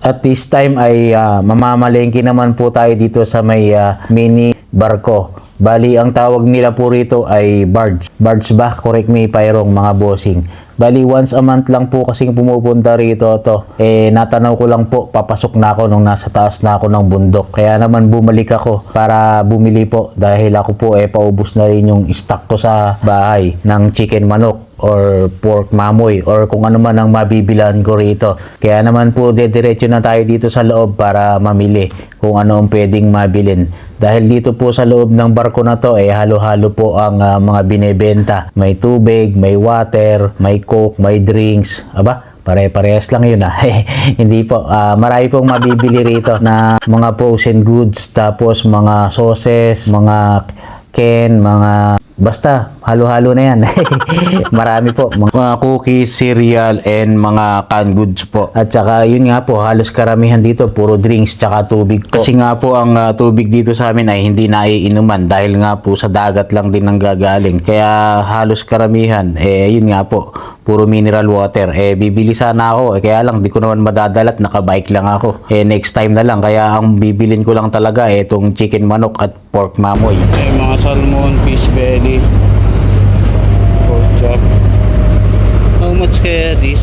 At this time ay mamamalengke naman po tayo dito sa may mini barko. Bali, ang tawag nila po rito ay barge. Barge ba? Correct me if I'm wrong, mga bossing. Bali, once a month lang po kasing pumupunta rito to. Natanaw ko lang po, papasok na ako nung nasa taas na ako ng bundok. Kaya naman bumalik ako para bumili po dahil ako po paubos na rin yung stock ko sa bahay ng chicken manok or pork mamoy or kung ano man ang mabibilan ko rito. Kaya naman po dediretso na tayo dito sa loob para mamili kung ano ang pwedeng mabilin. Dahil dito po sa loob ng barko na to halo-halo po ang mga binebenta. May tubig, may water, may coke, may drinks. Aba, pare-parehas lang yun Hindi po, marami pong mabibili rito na mga frozen goods, tapos mga sauces, mga can, mga basta halo-halo na yan. Marami po, mga cookies, cereal, and mga canned goods po. At saka yun nga po, halos karamihan dito puro drinks tsaka tubig po. Kasi nga po ang tubig dito sa amin ay hindi naiinuman dahil nga po sa dagat lang din nanggagaling. Kaya halos karamihan yun nga po, puro mineral water. Bibili sana ako, kaya lang di ko naman madadalat, nakabike lang ako. Next time na lang, kaya ang bibilin ko lang talaga itong chicken manok at pork mamoy. Mga salmon, fish belly, pork chop. How much kaya this?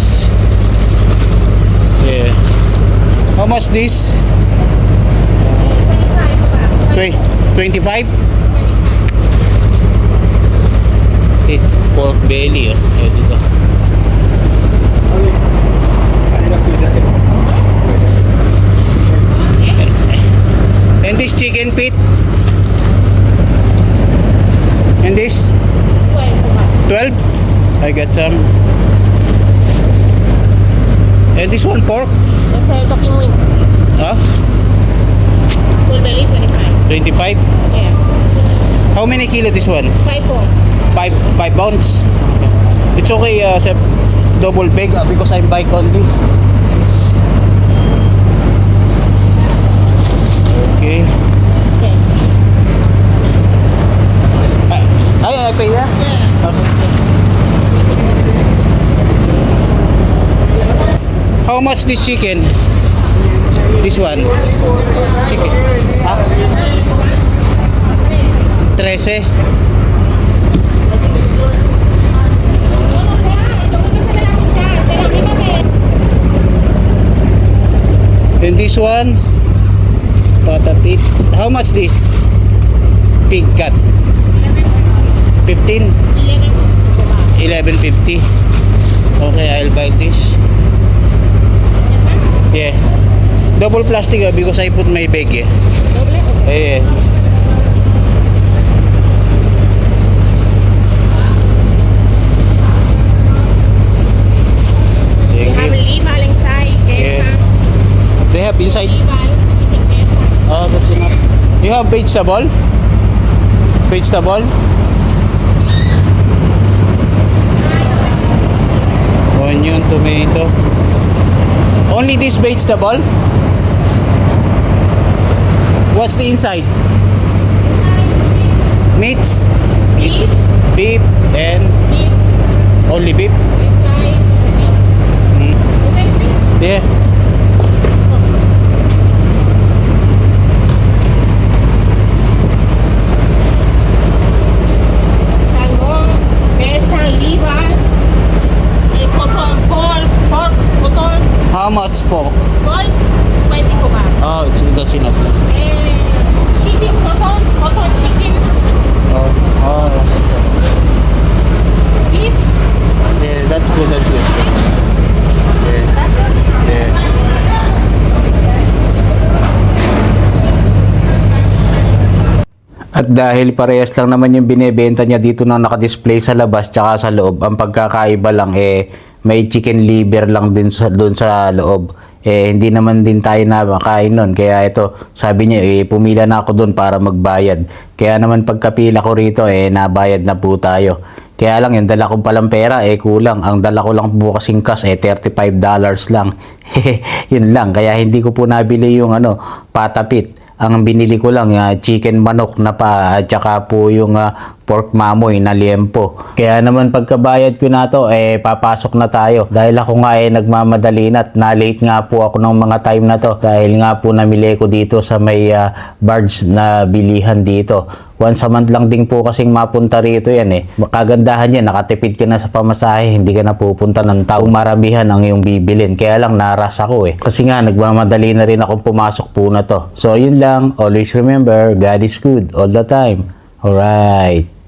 How much this? 25? Pork belly dito. And this chicken feet? And this? 12? I got some. And this one pork? Yes, talking wing. Huh? Full belly, 25. 25? Yeah. How many kilo this one? 5 po. 5 pounds? It's okay, double bag because I'm bike only. Okay. Okay. I pay that? Yeah. Okay. How much this chicken? This one? Chicken. Ah? 13. And this one? Patapit. How much this? Pig cut. 15? 11.50. Okay, I'll buy this. Yeah. Double plastic because I put my bag yeah. We have liver inside. Yeah. They have inside. Liver, chicken breast. Oh, that's enough. You have vegetable? Vegetable? Onion, tomato. Only this vegetable? What's the inside? Meats? Beef. Beef and Beef. only beef? Inside. Mm. Okay, see? Yeah. Salmon, besan, liver, cotton, pork, cotton, How much pork? pork, 20 po ba? Oh, that's enough. Chicken, cotton chicken, Oh, yeah. beef, Yeah, that's good, that's good. Yeah, that's it. yeah. At dahil parehas lang naman yung binebenta niya dito na nakadisplay sa labas tsaka sa loob, ang pagkakaiba lang may chicken liver lang din doon sa loob. Hindi naman din tayo nakakain nun. Kaya ito, sabi niya, pumila na ako doon para magbayad. Kaya naman pagkapila ko rito, nabayad na po tayo. Kaya lang, yung dala ko palang pera, kulang. Ang dala ko lang po kasing cash, $35 lang. Yun lang. Kaya hindi ko po nabili yung patapit. Ang binili ko lang chicken manok na pa at saka po yung pork mamoy na liempo. Kaya naman pagkabayad ko na to, papasok na tayo. Dahil ako nga nagmamadali na at na-late nga po ako ng mga time na to. Dahil nga po namili ko dito sa may Bards na bilihan dito. Once a month lang din po kasing mapunta rito yan Makagandahan yan, nakatipid ka na sa pamasahe, hindi ka na pupunta ng taong maramihan ang iyong bibilin. Kaya lang naras ako Kasi nga nagmamadali na rin akong pumasok po na to. So yun lang, always remember, God is good all the time. Alright.